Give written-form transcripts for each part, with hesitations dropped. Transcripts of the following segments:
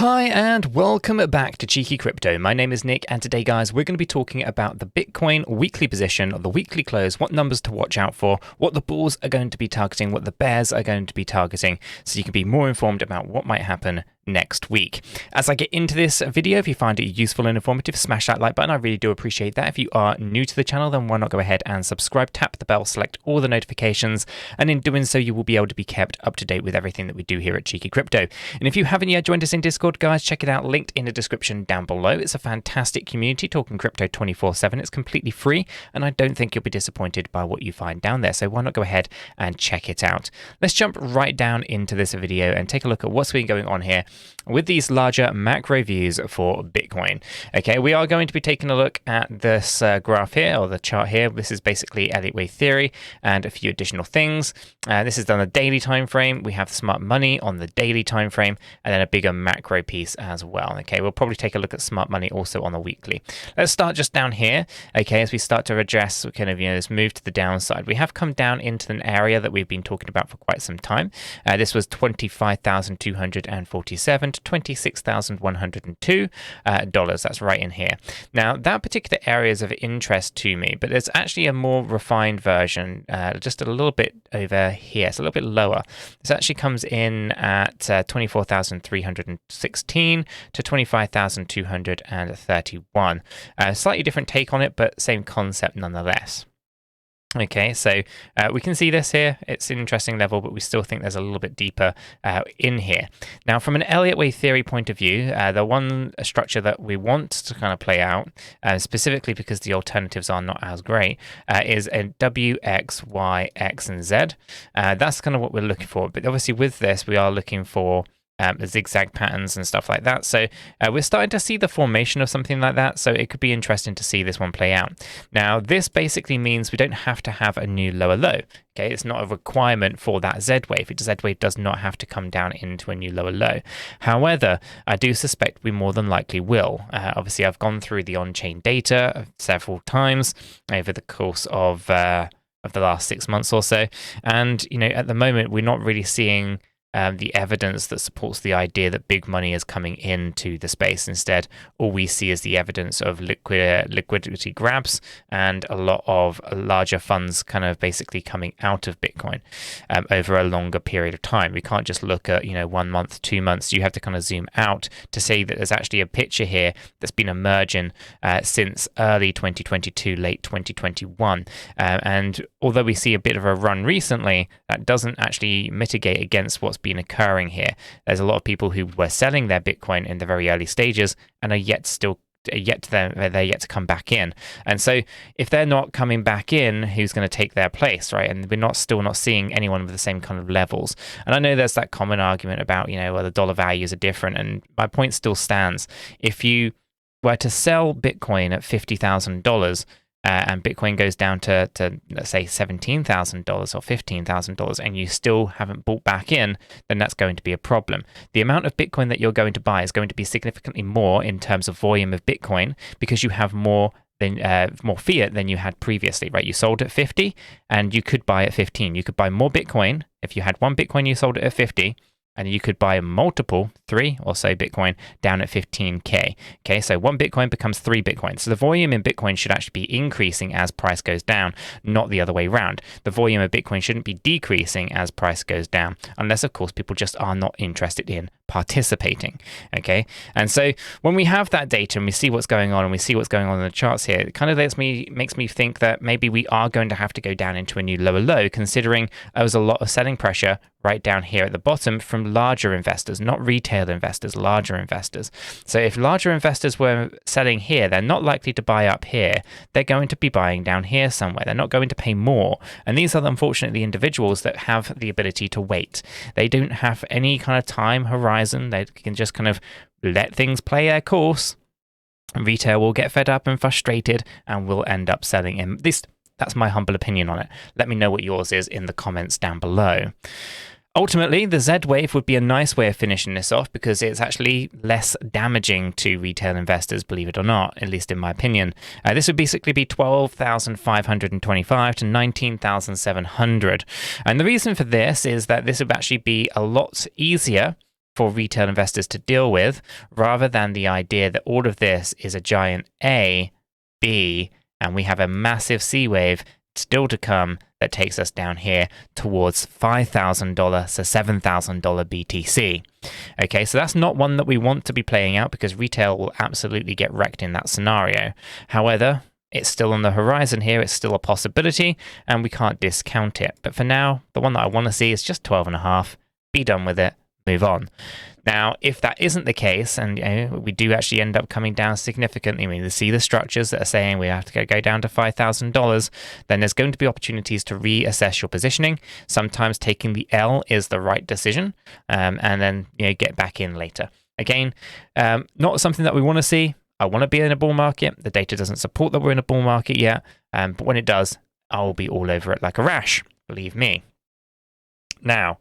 Hi and welcome back to Cheeky Crypto. My name is Nick and today guys we're going to be talking about the Bitcoin weekly position, the weekly close, what numbers to watch out for, what the bulls are going to be targeting, what the bears are going to be targeting, so you can be more informed about what might happen next week. As I get into this video, if you find it useful and informative, smash that like button. I really do appreciate that. If you are new to the channel, then why not go ahead and subscribe, tap the bell, select all the notifications, and in doing so you will be able to be kept up to date with everything that we do here at Cheeky Crypto. And if you haven't yet joined us in Discord, guys, check it out, linked in the description down below. It's a fantastic community talking crypto 24/7. It's completely free and I don't think you'll be disappointed by what you find down there, so why not go ahead and check it out. Let's jump right down into this video and take a look at what's been going on here with these larger macro views for Bitcoin. Okay, we are going to be taking a look at this graph here, or the chart here. This is basically Elliott wave theory and a few additional things. This is on the daily time frame. We have smart money on the daily time frame and then a bigger macro piece as well. Okay, we'll probably take a look at smart money also on the weekly. Let's start just down here. Okay, as we start to address kind of, this move to the downside, we have come down into an area that we've been talking about for quite some time. This was 25,247 to $26,102. That's right in here. Now, that particular area is of interest to me, but there's actually a more refined version, just a little bit over here. It's a little bit lower. This actually comes in at 24,316 to 25,231. Slightly different take on it, but same concept nonetheless. Okay, so we can see this here. It's an interesting level, but we still think there's a little bit deeper in here. Now, from an Elliott wave theory point of view, the one structure that we want to kind of play out, specifically because the alternatives are not as great, is a W, X, Y, X, and Z. That's kind of what we're looking for. But obviously with this, we are looking for the zigzag patterns and stuff like that. So we're starting to see the formation of something like that. So it could be interesting to see this one play out. Now, this basically means we don't have to have a new lower low. Okay, it's not a requirement for that Z wave. Z wave does not have to come down into a new lower low. However, I do suspect we more than likely will. Obviously, I've gone through the on-chain data several times over the course of the last 6 months or so. And, at the moment, we're not really seeing the evidence that supports the idea that big money is coming into the space. Instead, all we see is the evidence of liquidity grabs and a lot of larger funds kind of basically coming out of Bitcoin over a longer period of time. We can't just look at 1 month, 2 months. You have to kind of zoom out to see that there's actually a picture here that's been emerging since early 2022, late 2021. And although we see a bit of a run recently, that doesn't actually mitigate against what's been occurring here. There's a lot of people who were selling their Bitcoin in the very early stages and are yet to come back in. And so if they're not coming back in, who's going to take their place, right? And we're still not seeing anyone with the same kind of levels. And I know there's that common argument about, well, the dollar values are different. And my point still stands. If you were to sell Bitcoin at $50,000, and Bitcoin goes down to let's say $17,000 or $15,000 and you still haven't bought back in, then that's going to be a problem. The amount of Bitcoin that you're going to buy is going to be significantly more in terms of volume of Bitcoin because you have more fiat than you had previously, right? You sold at 50 and you could buy at 15. You could buy more Bitcoin. If you had one Bitcoin, you sold it at 50. And you could buy multiple, 3 or so Bitcoin down at 15K. Okay, so 1 Bitcoin becomes 3 Bitcoin. So the volume in Bitcoin should actually be increasing as price goes down, not the other way around. The volume of Bitcoin shouldn't be decreasing as price goes down, unless, of course, people just are not interested in participating. Okay, and so when we have that data and we see what's going on and we see what's going on in the charts here, it kind of makes me think that maybe we are going to have to go down into a new lower low, considering there was a lot of selling pressure right down here at the bottom from larger investors, not retail investors, larger investors. So if larger investors were selling here, they're not likely to buy up here. They're going to be buying down here somewhere. They're not going to pay more. And these are unfortunately individuals that have the ability to wait. They don't have any kind of time horizon. They can just kind of let things play their course. Retail will get fed up and frustrated and will end up selling in. That's my humble opinion on it. Let me know what yours is in the comments down below. Ultimately, the Z wave would be a nice way of finishing this off because it's actually less damaging to retail investors, believe it or not, at least in my opinion. This would basically be 12,525 to 19,700. And the reason for this is that this would actually be a lot easier for retail investors to deal with, rather than the idea that all of this is a giant A, B, and we have a massive C wave still to come that takes us down here towards $5,000 to $7,000 BTC. Okay, so that's not one that we want to be playing out because retail will absolutely get wrecked in that scenario. However, it's still on the horizon here, it's still a possibility, and we can't discount it. But for now, the one that I want to see is just 12.5, be done with it, move on. Now, if that isn't the case, and we do actually end up coming down significantly, I mean, you see the structures that are saying we have to go down to $5,000, then there's going to be opportunities to reassess your positioning. Sometimes taking the L is the right decision, and then get back in later. Again, not something that we want to see. I want to be in a bull market. The data doesn't support that we're in a bull market yet, but when it does, I'll be all over it like a rash, believe me. Now,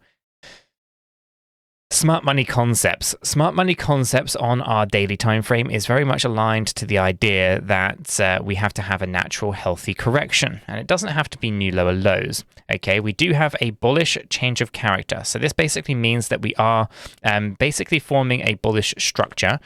smart money concepts. Smart money concepts on our daily time frame is very much aligned to the idea that we have to have a natural healthy correction, and it doesn't have to be new lower lows. Okay, we do have a bullish change of character. So this basically means that we are basically forming a bullish structure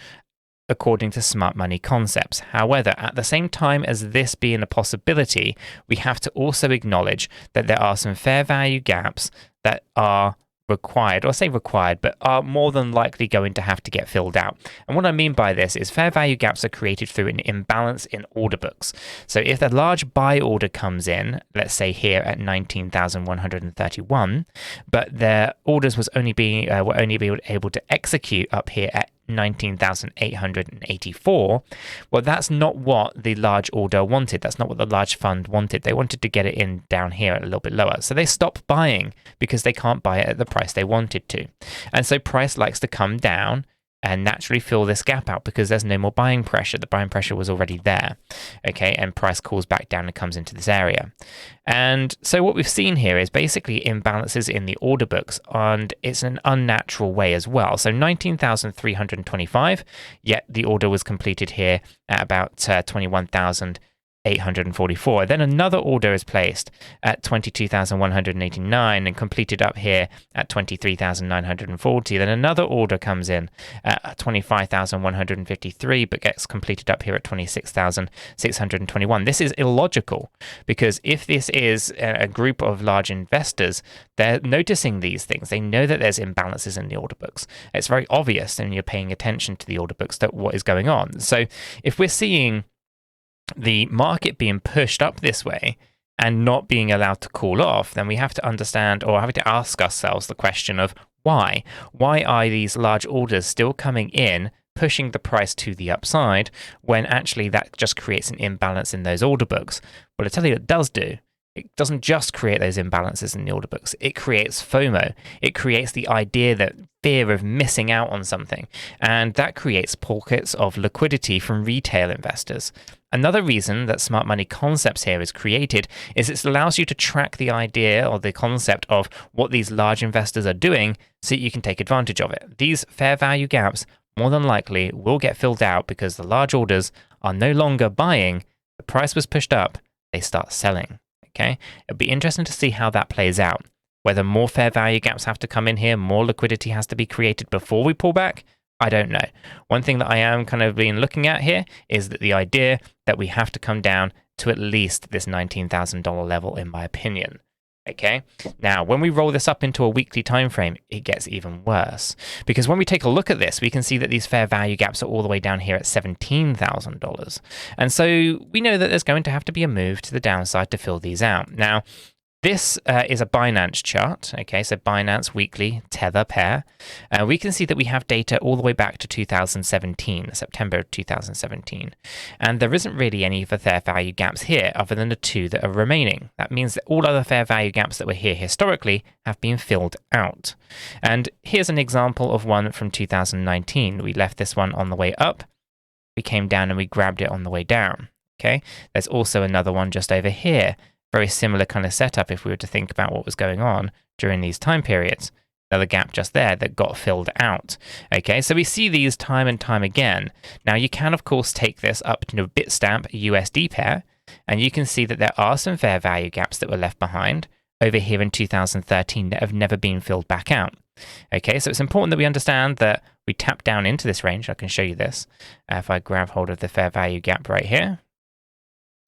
according to smart money concepts. However, at the same time as this being a possibility, we have to also acknowledge that there are some fair value gaps that are required, or say required, but are more than likely going to have to get filled out. And what I mean by this is fair value gaps are created through an imbalance in order books. So if a large buy order comes in, let's say here at 19,131, but their orders were only being able to execute up here at 19,884, well, that's not what the large order wanted. That's not what the large fund wanted. They wanted to get it in down here a little bit lower. So they stop buying because they can't buy it at the price they wanted to. And so price likes to come down and naturally fill this gap out because there's no more buying pressure. The buying pressure was already there. Okay, and price cools back down and comes into this area. And so what we've seen here is basically imbalances in the order books, and it's an unnatural way as well. So 19,325, yet the order was completed here at about 21,844. Then another order is placed at 22,189 and completed up here at 23,940. Then another order comes in at 25,153 but gets completed up here at 26,621. This is illogical because if this is a group of large investors, they're noticing these things. They know that there's imbalances in the order books. It's very obvious and you're paying attention to the order books that what is going on. So if we're seeing the market being pushed up this way and not being allowed to cool off, then we have to understand or have to ask ourselves the question of why. Why are these large orders still coming in, pushing the price to the upside, when actually that just creates an imbalance in those order books? Well, I tell you, it does do. It doesn't just create those imbalances in the order books. It creates FOMO. It creates the idea that fear of missing out on something. And that creates pockets of liquidity from retail investors. Another reason that smart money concepts here is created is it allows you to track the idea or the concept of what these large investors are doing so you can take advantage of it. These fair value gaps more than likely will get filled out because the large orders are no longer buying. The price was pushed up. They start selling. Okay, it'll be interesting to see how that plays out. Whether more fair value gaps have to come in here, more liquidity has to be created before we pull back, I don't know. One thing that I am kind of been looking at here is that the idea that we have to come down to at least this $19,000 level, in my opinion. Okay, now when we roll this up into a weekly time frame, it gets even worse because when we take a look at this, we can see that these fair value gaps are all the way down here at $17,000, and so we know that there's going to have to be a move to the downside to fill these out. Now, this is a Binance chart, okay, so Binance weekly tether pair. We can see that we have data all the way back to 2017, September of 2017. And there isn't really any of the fair value gaps here other than the two that are remaining. That means that all other fair value gaps that were here historically have been filled out. And here's an example of one from 2019. We left this one on the way up. We came down and we grabbed it on the way down, okay? There's also another one just over here. Very similar kind of setup if we were to think about what was going on during these time periods. Another gap just there that got filled out. Okay, so we see these time and time again. Now you can of course take this up to a Bitstamp USD pair, and you can see that there are some fair value gaps that were left behind over here in 2013 that have never been filled back out. Okay, so it's important that we understand that we tap down into this range. I can show you this. If I grab hold of the fair value gap right here,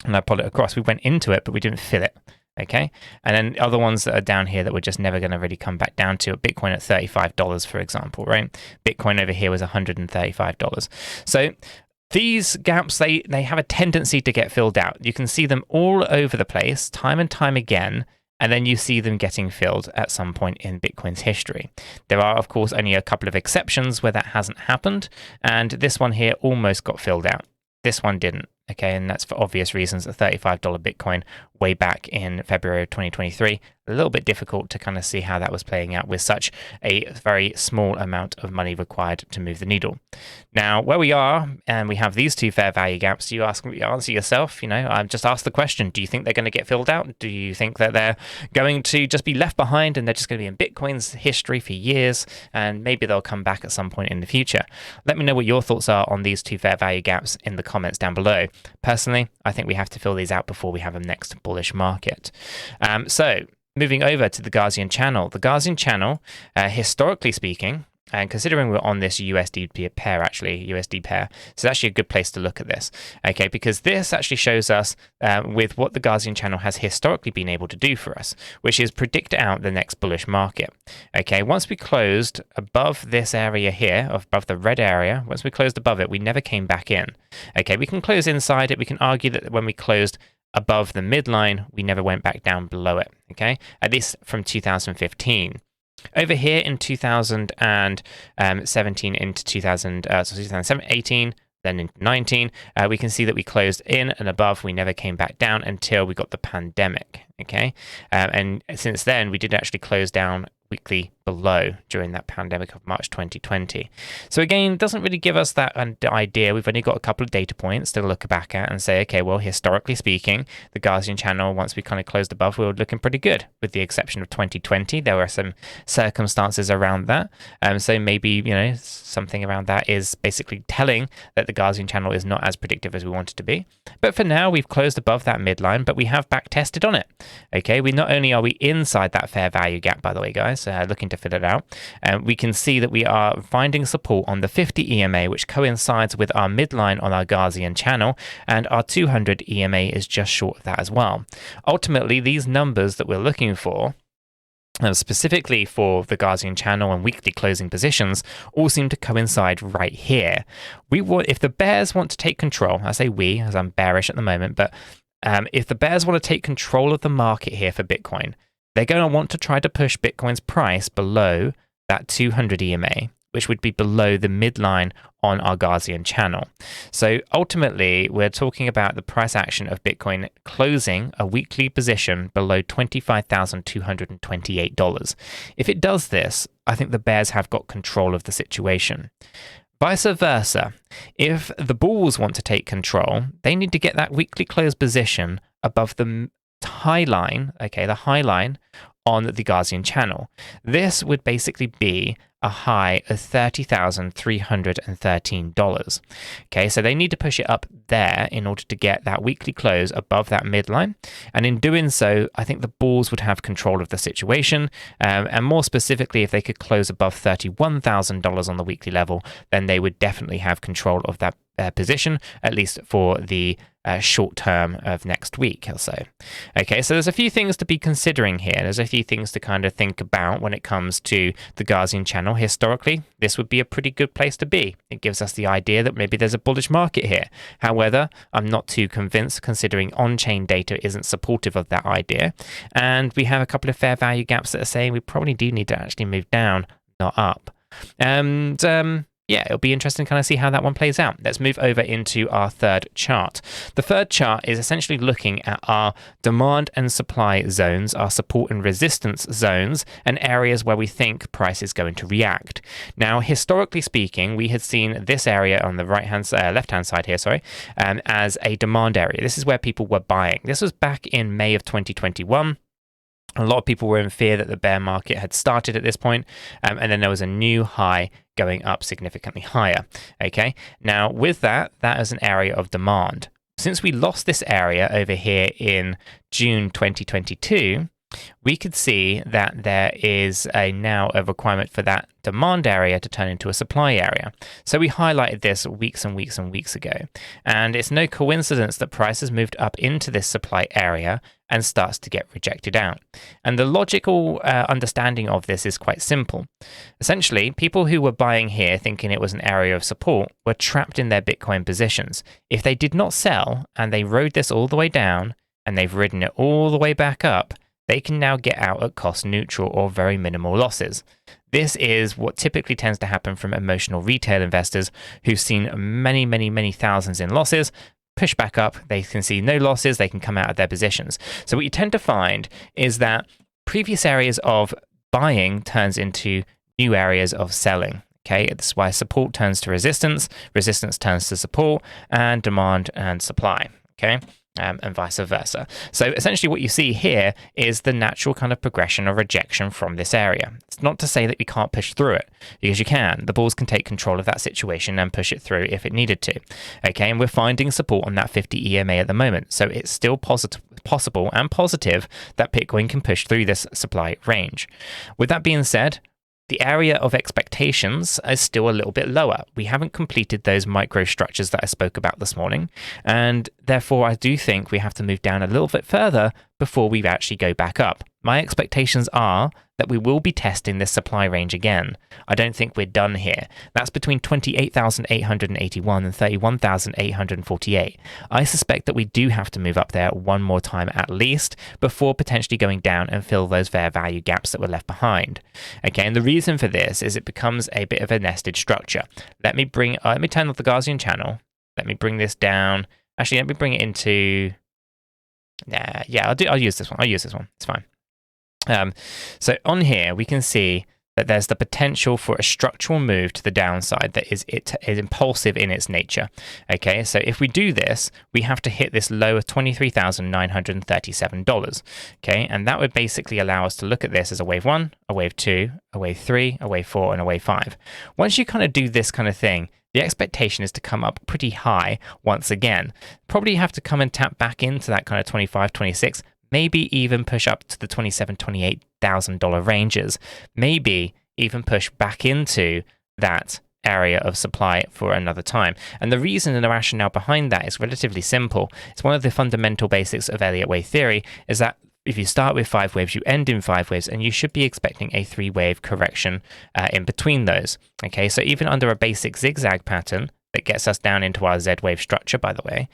and I pull it across, we went into it, but we didn't fill it. Okay, and then other ones that are down here that we're just never going to really come back down to, Bitcoin at $35, for example, right? Bitcoin over here was $135. So these gaps, they have a tendency to get filled out. You can see them all over the place, time and time again, and then you see them getting filled at some point in Bitcoin's history. There are, of course, only a couple of exceptions where that hasn't happened, and this one here almost got filled out. This one didn't. Okay, and that's for obvious reasons. A $35 Bitcoin way back in February of 2023. A little bit difficult to kind of see how that was playing out with such a very small amount of money required to move the needle. Now, where we are, and we have these two fair value gaps, you answer yourself, I've just asked the question, do you think they're going to get filled out? Do you think that they're going to just be left behind and they're just going to be in Bitcoin's history for years, and maybe they'll come back at some point in the future? Let me know what your thoughts are on these two fair value gaps in the comments down below. Personally, I think we have to fill these out before we have a next bullish market. So moving over to the Gaussian Channel. The Gaussian Channel, historically speaking, and considering we're on this USD pair, USD pair, so it's actually a good place to look at this, okay, because this actually shows us with what the Gaussian Channel has historically been able to do for us, which is predict out the next bullish market. Okay, once we closed above this area here, above the red area, once we closed above it, we never came back in. Okay, we can close inside it. We can argue that when we closed above the midline, we never went back down below it, okay, at least from 2015. Over here in 2017 into 2018, then in 19, we can see that we closed in and above. We never came back down until we got the pandemic, okay? And since then, we did actually close down weekly below during that pandemic of March 2020. So again, it doesn't really give us that idea. We've only got a couple of data points to look back at and say, okay, well, historically speaking, the Gaussian Channel, once we kind of closed above, we were looking pretty good, with the exception of 2020. There were some circumstances around that. So maybe, something around that is basically telling that the Gaussian Channel is not as predictive as we want it to be. But for now, we've closed above that midline, but we have back tested on it. Okay, we not only are we inside that fair value gap, by the way, guys, looking to fill it out, we can see that we are finding support on the 50 EMA, which coincides with our midline on our Gaussian Channel, and our 200 EMA is just short of that as well. Ultimately, these numbers that we're looking for, specifically for the Gaussian Channel and weekly closing positions, all seem to coincide right here. If the bears want to take control, I say we, as I'm bearish at the moment, but if the bears want to take control of the market here for Bitcoin, they're going to want to try to push Bitcoin's price below that 200 EMA, which would be below the midline on our Gaussian Channel. So ultimately, we're talking about the price action of Bitcoin closing a weekly position below $25,228. If it does this, I think the bears have got control of the situation. Vice versa, if the bulls want to take control, they need to get that weekly close position above the high line, okay, the high line on the Gaussian Channel. This would basically be a high of $30,313. Okay, so they need to push it up there in order to get that weekly close above that midline. And in doing so, I think the bulls would have control of the situation. And more specifically, if they could close above $31,000 on the weekly level, then they would definitely have control of that position, at least for the short term of next week or so. Okay, so there's a few things to be considering here. There's a few things to kind of think about when it comes to the Gaussian Channel. Historically, this would be a pretty good place to be. It gives us the idea that maybe there's a bullish market here. However, I'm not too convinced, considering on-chain data isn't supportive of that idea. And we have a couple of fair value gaps that are saying we probably do need to actually move down, not up. And yeah, it'll be interesting to kind of see how that one plays out. Let's move over into our third chart. The third chart is essentially looking at our demand and supply zones, our support and resistance zones, and areas where we think price is going to react. Now, historically speaking, we had seen this area on the left-hand side here, as a demand area. This is where people were buying. This was back in May of 2021. A lot of people were in fear that the bear market had started at this point, and then there was a new high going up significantly higher. Okay, now with that is an area of demand. Since we lost this area over here in June 2022, we could see that there is now a requirement for that demand area to turn into a supply area. So we highlighted this weeks and weeks and weeks ago. And it's no coincidence that prices moved up into this supply area and starts to get rejected out. And the logical understanding of this is quite simple. Essentially, people who were buying here thinking it was an area of support were trapped in their Bitcoin positions. If they did not sell and they rode this all the way down and they've ridden it all the way back up, they can now get out at cost neutral or very minimal losses. This is what typically tends to happen from emotional retail investors who've seen many, many, many thousands in losses, push back up, they can see no losses, they can come out of their positions. So what you tend to find is that previous areas of buying turns into new areas of selling. Okay, that's why support turns to resistance, resistance turns to support, and demand and supply. Okay. And vice versa. So essentially what you see here is the natural kind of progression of rejection from this area. It's not to say that we can't push through it, because you can. The bulls can take control of that situation and push it through if it needed to. Okay, and we're finding support on that 50 EMA at the moment. So it's still possible and positive that Bitcoin can push through this supply range. With that being said, the area of expectations is still a little bit lower. We haven't completed those micro structures that I spoke about this morning, and therefore I do think we have to move down a little bit further before we actually go back up. My expectations are that we will be testing this supply range again. I don't think we're done here. That's between 28,881 and 31,848. I suspect that we do have to move up there one more time at least before potentially going down and fill those fair value gaps that were left behind. Okay, and the reason for this is it becomes a bit of a nested structure. Let me turn off the Gaussian channel. Let me bring this down. Actually, let me bring it into. I'll use this one. It's fine. So on here, we can see that there's the potential for a structural move to the downside that is impulsive in its nature. Okay, so if we do this, we have to hit this low of $23,937. Okay, and that would basically allow us to look at this as a wave 1, a wave 2, a wave 3, a wave 4, and a wave 5. Once you kind of do this kind of thing, the expectation is to come up pretty high once again. Probably have to come and tap back into that kind of 25, 26, maybe even push up to the $27,000, $28,000 ranges, maybe even push back into that area of supply for another time. And the reason and the rationale behind that is relatively simple. It's one of the fundamental basics of Elliott wave theory, is that if you start with 5 waves, you end in 5 waves, and you should be expecting a 3-wave correction in between those. Okay, so even under a basic zigzag pattern that gets us down into our Z wave structure, by the way,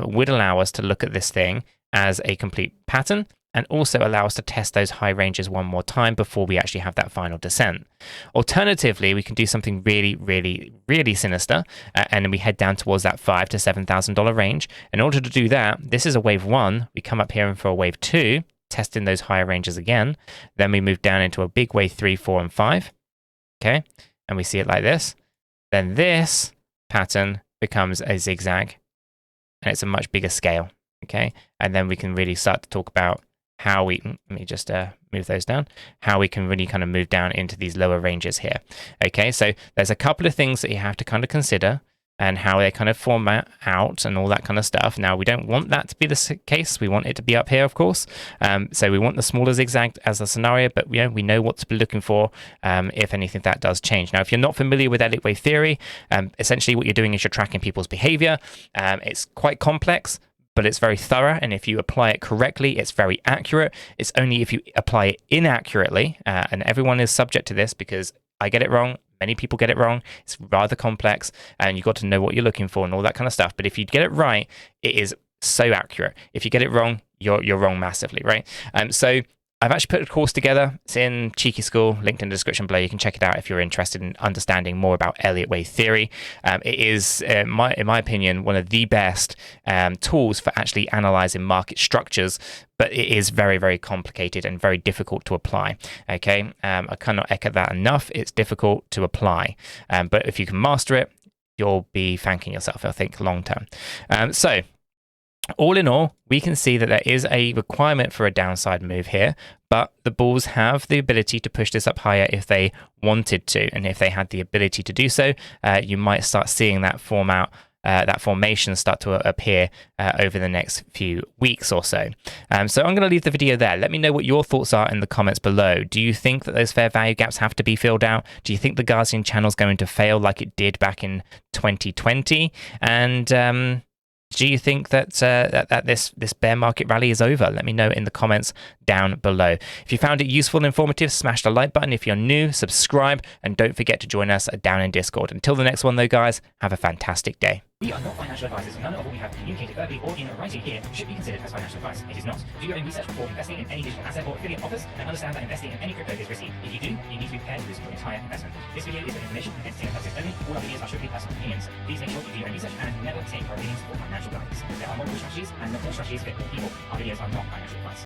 would allow us to look at this thing as a complete pattern and also allow us to test those high ranges one more time before we actually have that final descent. Alternatively, we can do something really, really, really sinister, and then we head down towards that $5,000 to $7,000 range. In order to do that, this is a wave 1. We come up here and for a wave 2, testing those higher ranges again. Then we move down into a big wave 3, 4, and 5. Okay, and we see it like this. Then this pattern becomes a zigzag, and it's a much bigger scale. Okay, and then we can really start to talk about how we, let me just move those down, how we can really kind of move down into these lower ranges here. Okay, so there's a couple of things that you have to kind of consider and how they kind of format out and all that kind of stuff. Now, we don't want that to be the case. We want it to be up here, of course. So we want the smaller zigzag as a scenario, but we know what to be looking for if anything that does change. Now, if you're not familiar with Elliott wave theory, essentially what you're doing is you're tracking people's behavior. It's quite complex, but it's very thorough, and if you apply it correctly, it's very accurate. It's only if you apply it inaccurately, and everyone is subject to this because I get it wrong, many people get it wrong, it's rather complex, and you've got to know what you're looking for and all that kind of stuff. But if you get it right, it is so accurate. If you get it wrong, you're wrong massively, right? So I've actually put a course together. It's in Cheeky School, linked in the description below. You can check it out if you're interested in understanding more about Elliott wave theory. It is, in my opinion, one of the best tools for actually analyzing market structures, but it is very, very complicated and very difficult to apply. Okay, I cannot echo that enough. It's difficult to apply, but if you can master it, you'll be thanking yourself, I think, long term. So all in all, we can see that there is a requirement for a downside move here, but the bulls have the ability to push this up higher if they wanted to. And if they had the ability to do so, you might start seeing that form out that formation start to appear over the next few weeks or so. So I'm going to leave the video there. Let me know what your thoughts are in the comments below. Do you think that those fair value gaps have to be filled out? Do you think the Gaussian channel is going to fail like it did back in 2020? And do you think that this bear market rally is over? Let me know in the comments down below. If you found it useful and informative, smash the like button. If you're new, subscribe, and don't forget to join us down in Discord. Until the next one though, guys, have a fantastic day. We are not financial advisors. None of what we have communicated verbally or in writing here should be considered as financial advice. It is not. Do your own research before investing in any digital asset or affiliate offers, and understand that investing in any crypto is risky. If you do, you need to be prepared to lose your entire investment. This video is for information and entertainment purposes only. All our videos are strictly personal opinions. Please make sure you do your own research and never take our opinions for financial guidance. There are multiple strategies, and not all strategies fit all people. Our videos are not financial advice.